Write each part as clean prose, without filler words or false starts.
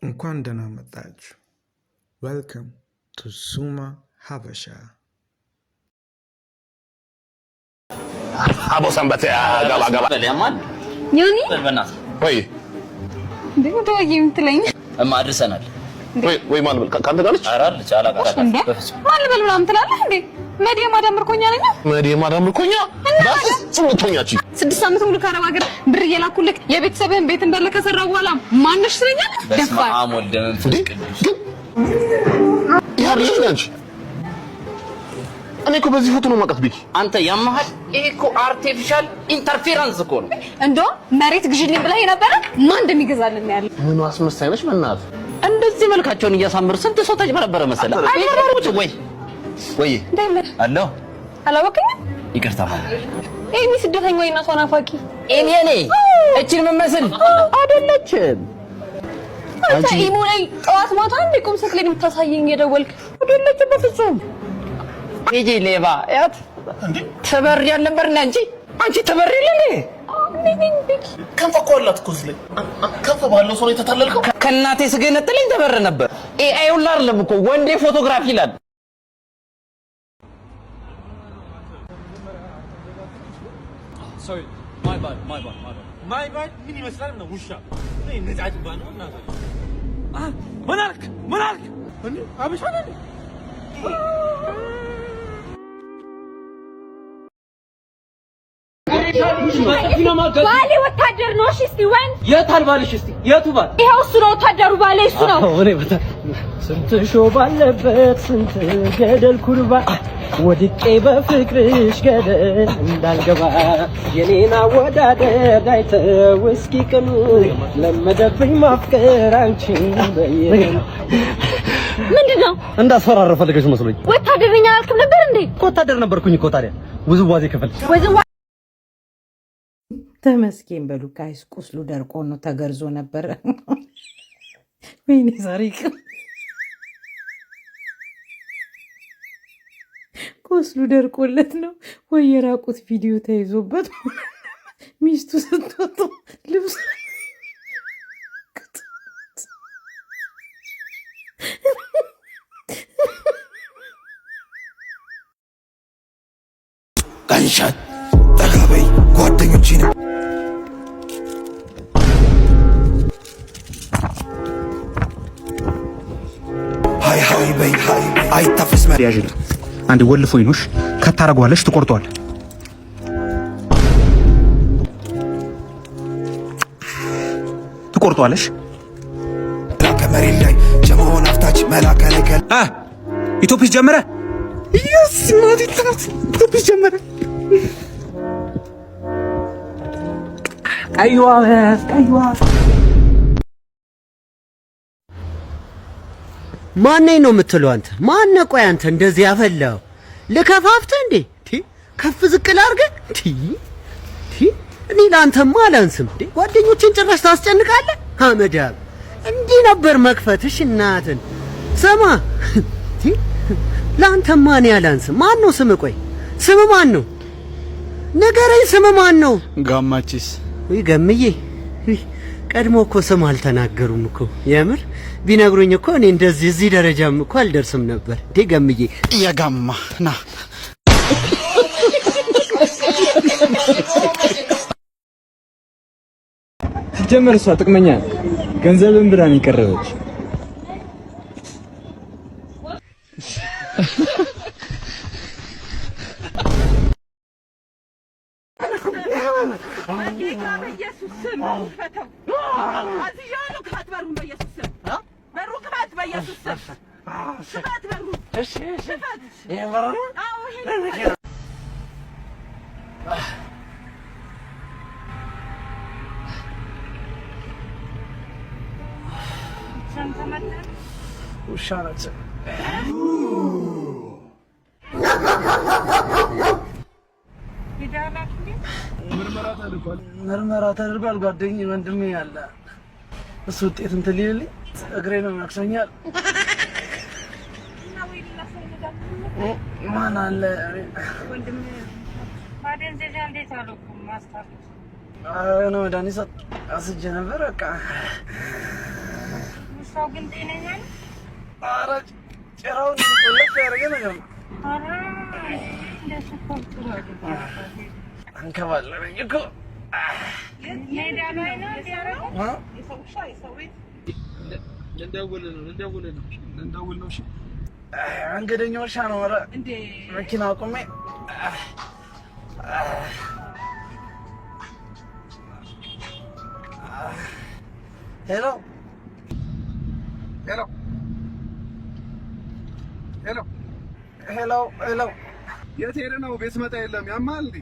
እንኳን ደህና መጣችሁ። ዌልካም ቱ ሱማ ሀበሻ። አቦ ሰንበቴ ገባ ገባ በለማን ዮኒ በእናትህ ወይ እንደው ተወጊ የምትለኝ አድርሰናል ወይ ማን ካንተ ጋር ልጅ አራልች አላቃታም ማን ልበል ምናምን ትላለህ እንዴ? መዲያ ምርኮኛ ነኝ። መዲያ ምርኮኛ ዳስ ጽምቶኛቺ 6 ዓመት ሙሉ ከአረብ ሀገር ብር እየላኩልክ የቤተሰብህን ቤት እንዳለ ከሰራው በኋላ ማንሽ ትለኛለህ? በስመ አብ ወልድ መንፈስ ቅዱስ ያርልሽ ነሽ። እኔ እኮ በዚህ ፎቶ ነው ማቀት ቢኪ አንተ ያማሃል። ይሄ እኮ አርቲፊሻል ኢንተርፌረንስ እኮ ነው። እንደው መሬት ግዢልኝ ብለህ የነበረ ማን እንደሚገዛልን ያለ ምን አስመሳይ ነሽ በእናትህ። እንደዚህ መልካቸውን እያሳመሩ ስንት ሰው ተጅበረበረ መሰለህ። አይበረሩት ወይ አሎ አላወቀኝ። ይቅርታ ማለት ኤሚ ስደተኛ ወይ እናቷ ናፋቂ ኤሚ ነኝ። እቺን መመስል አይደለችም። አንተ ኢሙ ላይ ጠዋት ማታ እንደ ቁም ሰክሌን የምታሳየኝ የደወልክ አይደለችም በፍጹም። ይጂ ሌባ ያት ተበር ያልነበርና አንቺ ተበር ይለኔ ከንፈ እኮ አላት እኮ እዚህ ላይ ከንፈ ባለው ሰው የተታለልከው ከእናቴ ስገነጥልኝ ተበር ነበር። ኤአይ ሁላ አይደለም እኮ ወንዴ ፎቶግራፊ ይላል። Sorry, my bad. ምን ይመስላል ነው ውሻ ነኝ ነጫጭ ባነው እና monarch እንዴ አበሻ ነኝ። ባሌ ወታደር ነው። እሺ እስቲ ወንድ የታል ባልሽ? እስቲ የቱ ባል? ይሄው እሱ ነው ወታደሩ። ባሌ እሱ ነው። እኔ በታ ስንት ሾህ ባለበት ስንት ገደል ኩርባ ወድቄ በፍቅርሽ ገደል እንዳልገባ የኔና ወዳደር አይተው እስኪ ቀኑ ለመደብኝ ማፍቀር አንቺን በየነ ምንድነው እንዳስፈራራ ፈልገሽ መስሎኝ። ወታደርኛ አልክም ነበር እንዴ? ወታደር ነበርኩኝ እኮ ታዲያ ውዝዋዜ ክፍል ተመስገን በሉ ጋይስ። ቁስሉ ደርቆ ነው ተገርዞ ነበር። ወይኔ ዛሬ ቁስሉ ደርቆለት ነው ወይ የራቁት ቪዲዮ ተይዞበት ሚስቱ ስትወጣ ልብስ ጋንሻት ተጋበይ ጓደኞቼ ነው ሃይ በይ አይታፈስ ማሪያጅ አንድ ወልፎ ይኑሽ ከታረጋለሽ ትቆርጧል። ትቆርጧለሽ ከመሬት ላይ ጀመሆን አፍታች መላከለከል ኢትዮጲስ ጀመረ ኢየሱስ ማዲ ኢትዮጲስ ጀመረ አይዋ ማነኝ ነው የምትለው አንተ? ማነ? ቆይ አንተ እንደዚህ ያፈላው ልከፋፍተህ እንዴ? ከፍ ዝቅ ላድርገህ? እኔ ላንተማ አላንስም እንዴ? ጓደኞችን ጭራሽ ታስጨንቃለህ። አመዳም እንዲህ ነበር መክፈትሽ እናትን። ስማ ላንተማ እኔ አላንስም። ማን ነው ስም? ቆይ ስም ማን ነው? ንገረኝ፣ ስም ማን ነው? ጋማቺስ ወይ ገምዬ ቀድሞ እኮ ስም አልተናገሩም እኮ። የምር ቢነግሩኝ እኮ እኔ እንደዚህ እዚህ ደረጃም እኮ አልደርስም ነበር። እንዴ ገምዬ የጋማ ና ጀመር እሷ ጥቅመኛ ገንዘብን ብላን ይቀርበች ምርመራ ተደርጓል። ጓደኛዬ ወንድሜ ያለ እሱ ውጤት እንትን ሊልልኝ እግሬ ነው ያክሰኛል። ማን አለ ወንድሜ ማደንዘዣ እንዴት አልኩ ማስታወስ ነው መድኃኒት አስጄ ነበር። በቃ ሰው ግን ጤነኛ ነው? ኧረ ጭራውን ቆለፍ ያደረገ ነገር ነው። ኧረ እንደሱ ኮንትሮ አንከባለለኝ እኮ ሜዳ ላይ ነው ያደረገው። የሰው ቤት ልንደውል ነው። እሺ መንገደኛው እርሻ ነው። ኧረ እንዴ መኪና አቁሜ ሄሎ የት ሄደህ ነው? ቤት መጣ የለም። ያማል እንዴ?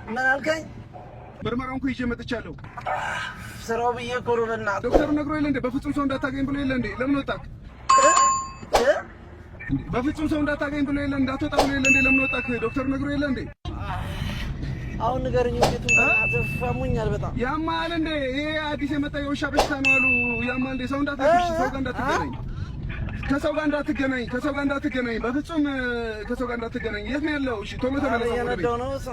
ምን አልከኝ? ምርመራውን እኮ ይዤ መጥቻለሁ። ስራው ብዬ እኮ ነው። በእናትህ ዶክተሩ ነግሮ የለ እንዴ? በፍጹም ሰው እንዳታገኝ ብሎ የለ እንዴ? ለምን ወጣህ? በፍጹም ሰው እንዳታገኝ ብሎ የለ እንዳትወጣ ብሎ የለ እንዴ? ለምን ወጣህ? ዶክተሩ ነግሮ የለ እንዴ? አሁን ንገረኝ። ውጤቱን በእናትህ ፈሙኛል በጣም። ያማል እንዴ? ይሄ አዲስ የመጣ የውሻ በሽታ ነው አሉ። ያማል እንዴ? ሰው እንዳታገኝ፣ ሰው ጋር እንዳትገናኝ፣ ከሰው ጋር እንዳትገናኝ፣ በፍጹም ከሰው ጋር እንዳትገናኝ። የት ነው ያለው? እሺ ቶሎ ተመለስ።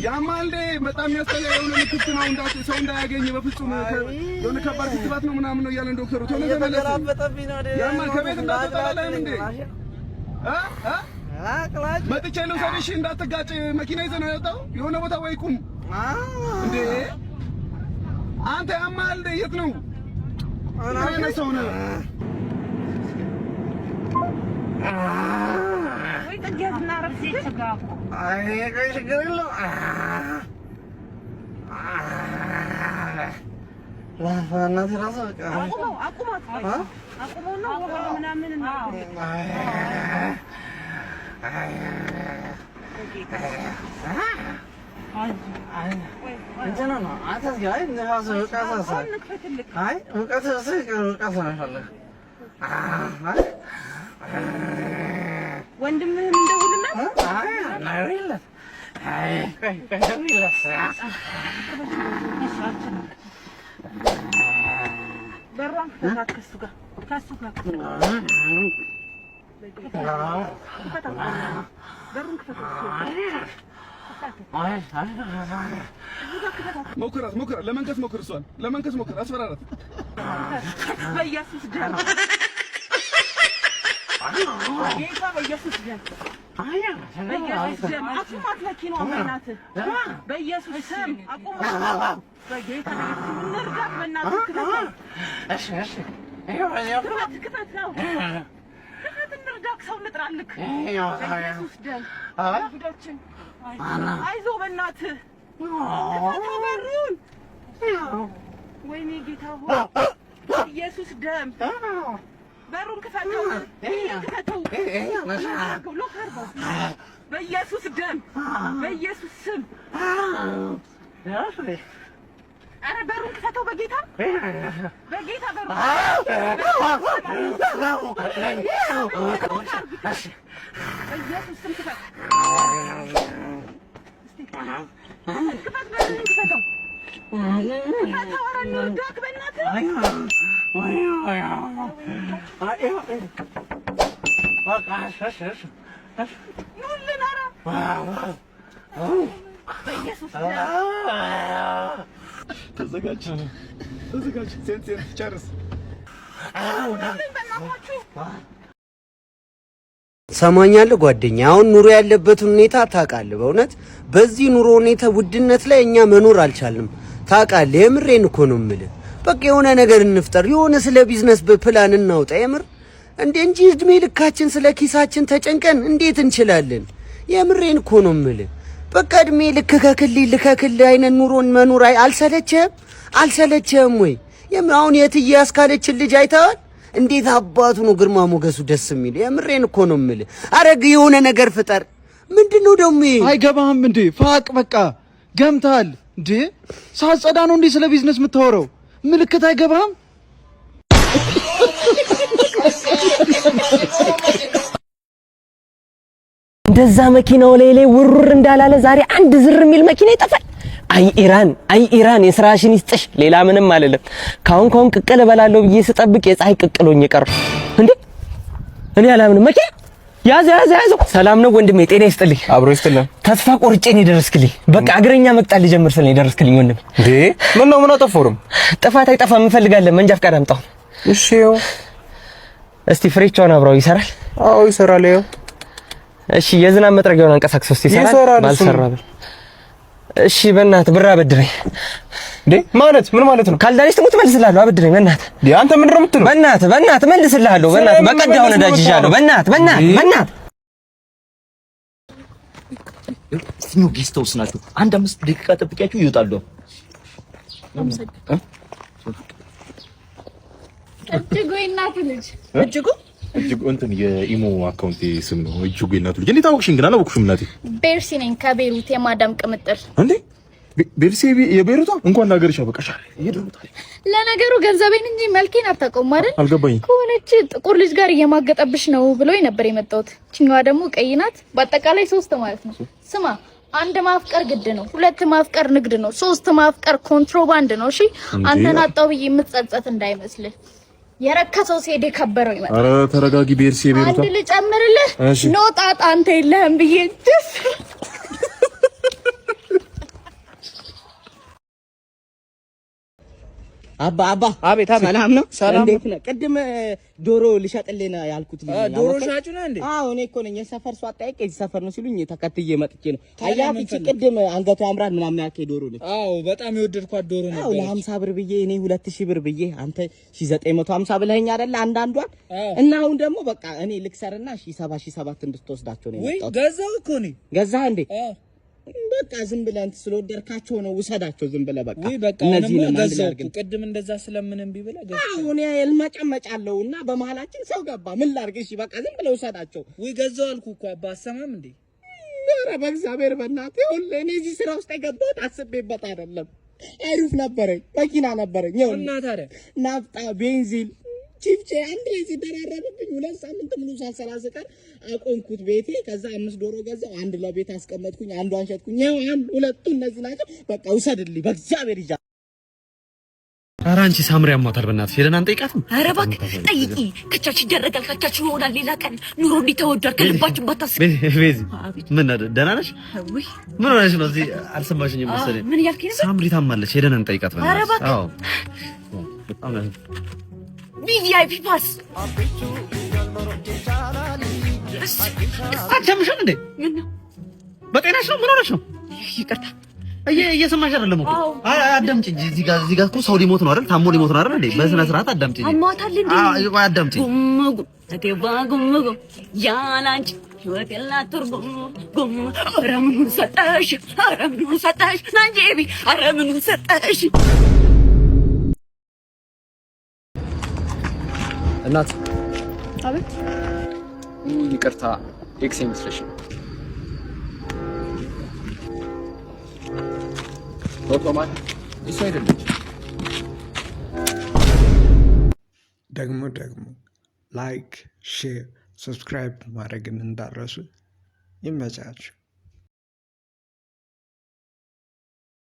ያማል እንዴ? በጣም የሚያስጠላ የሆነ ምልክት ነው። ሰው እንዳያገኝ በፍጹም የሆነ ከባድ ክትባት ነው ምናምን ነው እያለን ዶክተሩ። ቶሎ ተመለስ። ያማል ከቤት እንዳትወጣለን እንዴ? መጥቼ ልውሰድሽ፣ እንዳትጋጭ። መኪና ይዘህ ነው የወጣው? የሆነ ቦታ ወይ ቁም እንዴ አንተ። ያማል እንዴ? የት ነው? እኔ ሰው ነው ወይ ተገዝና ረፍሴ ተጋቁ። አይ ቆይ ችግር የለውም። ለፋናት ራሱ አቁመው ነው ምናምን ነው። እንትና ነው አታስጋይ ነፋስ ወቃሳሳ አይ ወቃሳሳ ወንድምህን እንደውልለት አይ ናይለት አይ እንደውልለት በራን ከሱ ጋር በሩን ሞክራት፣ ለመንከስ ሞክር፣ እሷን ለመንከስ ሞክር፣ አስፈራራት። በኢየሱስ ደም ጌታ፣ በኢየሱስ ደም አቁማት። መኪናዋ በእናትህ በኢየሱስ ስም አቁማት። በጌታ እንርዳት በእናትህ። ክፈት ነው እንርዳክ። ሰው እንጥራልክ በኢየሱስ ደም ጉዳችን። አይዞህ በእናትህ በሩን። ወይኔ ጌታ ሆይ ኢየሱስ ደም በሩን ክፈተው፣ በኢየሱስ ደም፣ በኢየሱስ ስም። ኧረ በሩን ክፈተው በጌታ በሩን በኢየሱስ ስም ክፈት። ክፈት በሩን ክፈተው። ኧረ እንርዳክ በእናትህ። ኑልን ኧረ በኢየሱስ ተዘጋጅ። ሴንት ጨርስ። ሰማኛለህ ጓደኛ፣ አሁን ኑሮ ያለበትን ሁኔታ ታውቃለህ። በእውነት በዚህ ኑሮ ሁኔታ ውድነት ላይ እኛ መኖር አልቻልንም። ታውቃለህ፣ የምሬን እኮ ነው የምልህ። በቃ የሆነ ነገር እንፍጠር፣ የሆነ ስለ ቢዝነስ በፕላን እናውጣ። የምር እንጂ እድሜ ልካችን ስለ ኪሳችን ተጨንቀን እንዴት እንችላለን? የምሬን እኮ ነው የምልህ። በቃ እድሜ ልክ ከክልል አይነት ኑሮን መኖር አልሰለቸህም ወይ? አሁን የትዬ ያስካለችን ልጅ አይተዋል? እንዴት አባቱ ነው ግርማ ሞገሱ ደስ የሚል። የምሬን እኮ ነው የምልህ። አረግ የሆነ ነገር ፍጠር። ምንድነው ደግሞ? አይገባህም እንዴ? ፋቅ በቃ ገምታል እንዴ? ሳጸዳ ነው እንዴ ስለ ቢዝነስ የምታወራው? ምልክት አይገባህም? እንደዛ መኪናው ላይ ውርር እንዳላለ ዛሬ አንድ ዝር የሚል መኪና ይጠፋል። አይ ኢራን የስራሽን ይስጥሽ። ሌላ ምንም አይደለም። ካሁን ቅቅል እበላለሁ ብዬ ስጠብቅ የፀሐይ ቅቅሎኝ ቀር እንዴ። እኔ አላምንም። መኪና ያዘው። ሰላም ነው ወንድሜ? ጤና ይስጥልኝ። አብሮ ይስጥልኝ። ተስፋ ቆርጬ ነው የደረስክልኝ። በቃ እግረኛ መቅጣት ልጀምር ስለ የደረስክልኝ ወንድሜ። እንዴ ምን አጠፋሁም? ጥፋት አይጠፋም። እንፈልጋለን። መንጃ ፍቃድ አምጣው። እሺ ይኸው እስቲ ፍሬቻውን አብረው ይሰራል? አዎ ይሰራል። ይኸው እሺ የዝናብ መጥረጊያውን አንቀሳቅሰው እስቲ ይሰራል? ባልሰራ እሺ በእናትህ ብር አበድረኝ። እንዴ ማለት ምን ማለት ነው? ካልዳሪስ ትሞት መልስልሃለሁ። አበድረኝ በእናትህ። አንተ ምንድን ነው የምትለው? በእናትህ መልስልሃለሁ። በእናትህ በቀዳው ነዳጅ ይዣለሁ። በእናትህ እስቲኞ ጌስታውስ ናቸው። አንድ 5 ደቂቃ ጠብቂያችሁ ይወጣሉ። እጅጉ እናቱ ልጅ እጅጉ እንትን የኢሞ አካውንት ስም ነው። እጅጉ እናቱ ልጅ እንዴት አወቅሽኝ? ግን አላወቅሽም እናቴ። ቤርሲ ነኝ ከቤሩት የማዳም ቅምጥል። እንዴ ቤርሲ የቤሩታ እንኳን ለሀገርሽ አበቃሻል። ለነገሩ ገንዘቤን እንጂ መልኬን አታውቀውም አይደል? አልገባኝም። ከሆነች ጥቁር ልጅ ጋር እየማገጠብሽ ነው ብሎኝ ነበር የመጣሁት። እቺኛዋ ደግሞ ቀይ ናት። በአጠቃላይ 3 ማለት ነው። ስማ 1 ማፍቀር ግድ ነው፣ 2 ማፍቀር ንግድ ነው፣ 3 ማፍቀር ኮንትሮባንድ ነው። እሺ አንተን አጣው ብዬ የምትጸጸት እንዳይመስልህ። የረከሰው ሲሄድ የከበረው ይመጣል። ኧረ ተረጋጊ ቤርሲ የቤሩታ። አንድ ልጨምርልህ ነው ጣጣ አንተ የለህም ብዬ ደስ አባ አቤት ሰላም ነው? ሰላም እንዴት ነህ? ቅድም ዶሮ ልሸጥልህ ነው ያልኩት ልጅ ነው። ዶሮ ሻጩ ነህ እንዴ? አዎ እኔ እኮ ነኝ። የሰፈር ሰው አጠያየቅ እዚህ ሰፈር ነው ሲሉኝ ተከትዬ መጥቼ ነው። አያት እቺ ቅድም አንገቷ ያምራል ምናምን ያልከኝ ዶሮ ነች። አዎ በጣም የወደድኳት ዶሮ ነበር። አዎ ለ50 ብር ብዬ እኔ 2000 ብር ብዬ አንተ 1950 ብለኸኝ አይደለ አንዳንዷን። እና አሁን ደግሞ በቃ እኔ ልክሰርና 7,700 እንድትወስዳቸው ነው የመጣሁት። ወይ ገዛው እኮ ነው። ገዛህ እንዴ? በቃ ዝም ብለህ እንትን ስለወደድካቸው ነው ውሰዳቸው። ዝም ብለህ በቃ እነዚህ ነው ገዛው። ቅድም እንደዛ ስለምንም ቢበላ ገዛው። አዎ እኔ እልመጨመጫለሁና በመሀላችን ሰው ገባ። ምን ላድርግ? እሺ በቃ ዝም ብለህ ውሰዳቸው። ወይ ገዛው አልኩህ እኮ አባ አሰማም እንዴ? ኧረ በእግዚአብሔር በእናትህ ይኸውልህ እኔ እዚህ ስራ ውስጥ የገባሁት አስቤበት አይደለም። አይሩፍ ነበረኝ፣ መኪና ነበረኝ። ይኸውልህ እና ታዲያ ናፍጣ፣ ቤንዚን ቺፕቼ አንድ ላይ ሲደራረብብኝ 2 ሳምንት ሙሉ ሳልሰራ ስቀር አቆምኩት ቤቴ። ከዛ 5 ዶሮ ገዛው፣ 1 ለቤት አስቀመጥኩኝ፣ 1 ሸጥኩኝ። ይኸው 2 እነዚህ ናቸው። በቃ ውሰድልኝ በእግዚአብሔር ይጃ። ኧረ አንቺ ሳምሪ ያሟታል። በእናትሽ ሄደን አንጠይቃትም? ኧረ እባክህ ጠይቂ። ከቻች ይደረጋል፣ ከቻች ይሆናል። ሌላ ቀን ኑሮ እንዲተወዷል። ከልባችን ባታስብ። ቤዚ ምን ደህና ነሽ? ምን ሆነሽ ነው? እዚህ አልሰማሽኝም መሰለኝ። ምን እያልከኝ ነበር? ሳምሪ ታማለች፣ ሄደን እንጠይቃት በእናትሽ። አዎ በጣም ነው ቪቪአይፒ ፓስ አትሰምሽም እንዴ? በጤናሽ ነው? ምን ሆነሽ ነው? ይቅርታ እየሰማሽ አይደለም እኮ። አዳምጪ እንጂ እዚህ ጋር እኮ ሰው ሊሞት ነው አይደል? ታሞ ሊሞት ነው አይደል እንዴ? በስነ ስርዓት አዳምጪ እንጂ። አሟታል እንዴ? አዎ አዳምጪ። ጉምጉ ያላንቺ ህይወት የላት ትርጉም ጉም። ኧረ ምኑን ሰጠሽ? ኧረ ምኑን ሰጠሽ? ናንጄቢ ኧረ ምኑን ሰጠሽ? እናት አቤት። ይቅርታ ኤክስ መስለሽ ኦቶማት እሱ አይደለም። ደግሞ ላይክ፣ ሼር፣ ሰብስክራይብ ማድረግን እንዳረሱ። ይመቻችሁ።